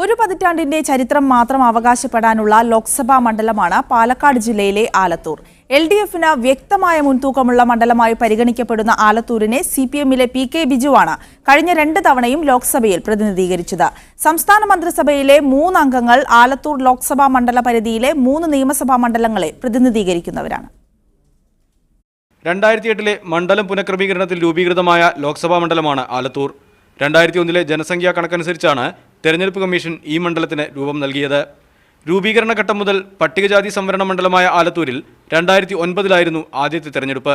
ഒരു പതിറ്റാണ്ടിന്റെ ചരിത്രം മാത്രം അവകാശപ്പെടാനുള്ള ലോക്സഭാ മണ്ഡലമാണ് പാലക്കാട് ജില്ലയിലെ ആലത്തൂർ. LDFന് വ്യക്തമായ മുൻതൂക്കമുള്ള മണ്ഡലമായി പരിഗണിക്കപ്പെടുന്ന ആലത്തൂരിനെ CPMലെ PK ബിജുവാണ് കഴിഞ്ഞ 2 തവണയും ലോക്സഭയിൽ പ്രതിനിധീകരിച്ചത്. സംസ്ഥാന മന്ത്രിസഭയിലെ 3 അംഗങ്ങൾ ആലത്തൂർ ലോക്സഭാ മണ്ഡല പരിധിയിലെ 3 നിയമസഭാ മണ്ഡലങ്ങളെ പ്രതിനിധീകരിക്കുന്നവരാണ്. 2008 മണ്ഡലം പുനഃക്രമീകരണത്തിൽ രൂപീകൃതമായ ലോക്സഭാ മണ്ഡലമാണ് ആലത്തൂർ. 2001 ജനസംഖ്യാ കണക്കനുസരിച്ചാണ് തെരഞ്ഞെടുപ്പ് കമ്മീഷൻ ഈ മണ്ഡലത്തിന് രൂപം നൽകിയത്. രൂപീകരണ ഘട്ടം മുതൽ പട്ടികജാതി സംവരണ മണ്ഡലമായ ആലത്തൂരിൽ 2009 ആദ്യത്തെ തെരഞ്ഞെടുപ്പ്.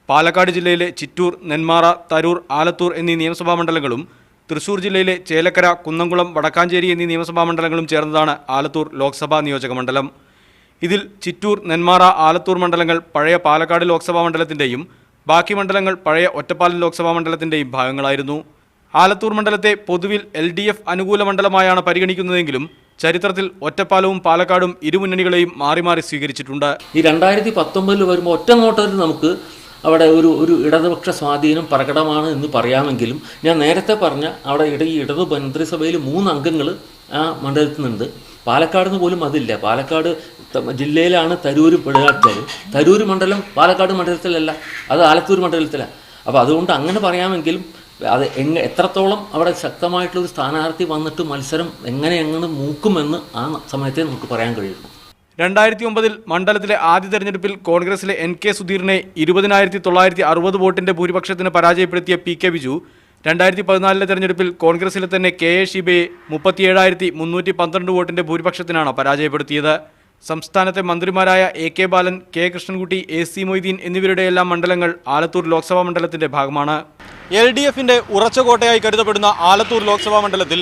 പാലക്കാട് ജില്ലയിലെ ചിറ്റൂർ, നെന്മാറ, തരൂർ, ആലത്തൂർ എന്നീ നിയമസഭാ മണ്ഡലങ്ങളും തൃശൂർ ജില്ലയിലെ ചേലക്കര, കുന്നംകുളം, വടക്കാഞ്ചേരി എന്നീ നിയമസഭാ മണ്ഡലങ്ങളും ചേർന്നതാണ് ആലത്തൂർ ലോക്സഭാ നിയോജക മണ്ഡലം. ഇതിൽ ചിറ്റൂർ, നെന്മാറ, ആലത്തൂർ മണ്ഡലങ്ങൾ പഴയ പാലക്കാട് ലോക്സഭാ മണ്ഡലത്തിൻ്റെയും ബാക്കി മണ്ഡലങ്ങൾ പഴയ ഒറ്റപ്പാലം ലോക്സഭാ മണ്ഡലത്തിൻ്റെയും ഭാഗങ്ങളായിരുന്നു. ആലത്തൂർ മണ്ഡലത്തെ പൊതുവിൽ LDF അനുകൂല മണ്ഡലമായാണ് പരിഗണിക്കുന്നതെങ്കിലും ചരിത്രത്തിൽ ഒറ്റപ്പാലവും പാലക്കാടും ഇരുമുന്നണികളെയും മാറി മാറി സ്വീകരിച്ചിട്ടുണ്ട്. ഈ 2019 വരുമ്പോൾ ഒറ്റ നോട്ടത്തിൽ നമുക്ക് അവിടെ ഒരു ഇടതുപക്ഷ സ്വാധീനം പ്രകടമാണ് എന്ന് പറയാമെങ്കിലും ഞാൻ നേരത്തെ പറഞ്ഞ അവിടെ ഈ ഇടതു മന്ത്രിസഭയിൽ 3 അംഗങ്ങൾ ആ മണ്ഡലത്തിൽ നിന്നുണ്ട്. പാലക്കാട് നിന്ന് പോലും അതില്ല. പാലക്കാട് ജില്ലയിലാണ് തരൂർ പെടുകാത്തത്. തരൂർ മണ്ഡലം പാലക്കാട് മണ്ഡലത്തിലല്ല, അത് ആലത്തൂർ മണ്ഡലത്തിലാണ്. അപ്പോൾ അതുകൊണ്ട് അങ്ങനെ പറയാമെങ്കിലും അത് എത്രത്തോളം അവിടെ ശക്തമായിട്ടുള്ളൊരു സ്ഥാനാർത്ഥി വന്നിട്ട് മത്സരം എങ്ങനെ മൂക്കുമെന്ന് ആ സമയത്തെ നമുക്ക് പറയാൻ കഴിയുള്ളൂ. 2009 മണ്ഡലത്തിലെ ആദ്യ തെരഞ്ഞെടുപ്പിൽ കോൺഗ്രസിലെ NK സുധീറിനെ 20,960 വോട്ടിന്റെ ഭൂരിപക്ഷത്തിന് പരാജയപ്പെടുത്തിയ PK ബിജു 2014 തെരഞ്ഞെടുപ്പിൽ കോൺഗ്രസിലെ തന്നെ KA ഷീബയെ 37,312 വോട്ടിന്റെ ഭൂരിപക്ഷത്തിനാണ് പരാജയപ്പെടുത്തിയത്. സംസ്ഥാനത്തെ മന്ത്രിമാരായ AK ബാലൻ, K കൃഷ്ണൻകുട്ടി, AC മൊയ്തീൻ എന്നിവരുടെയെല്ലാം മണ്ഡലങ്ങൾ ആലത്തൂർ ലോക്സഭാ മണ്ഡലത്തിന്റെ ഭാഗമാണ്. LDFന്റെ ഉറച്ച കോട്ടയായി കരുതപ്പെടുന്ന ആലത്തൂർ ലോക്സഭാ മണ്ഡലത്തിൽ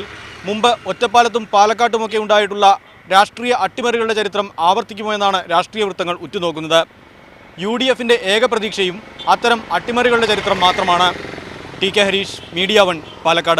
മുമ്പ് ഒറ്റപ്പാലത്തും പാലക്കാട്ടുമൊക്കെ ഉണ്ടായിട്ടുള്ള രാഷ്ട്രീയ അട്ടിമറികളുടെ ചരിത്രം ആവർത്തിക്കുമോ എന്നാണ് രാഷ്ട്രീയ വൃത്തങ്ങൾ ഉറ്റുനോക്കുന്നത്. UDFന്റെ ഏക പ്രതീക്ഷയും അത്തരം അട്ടിമറികളുടെ ചരിത്രം മാത്രമാണ്. TK Harish, media 1, Palakkad.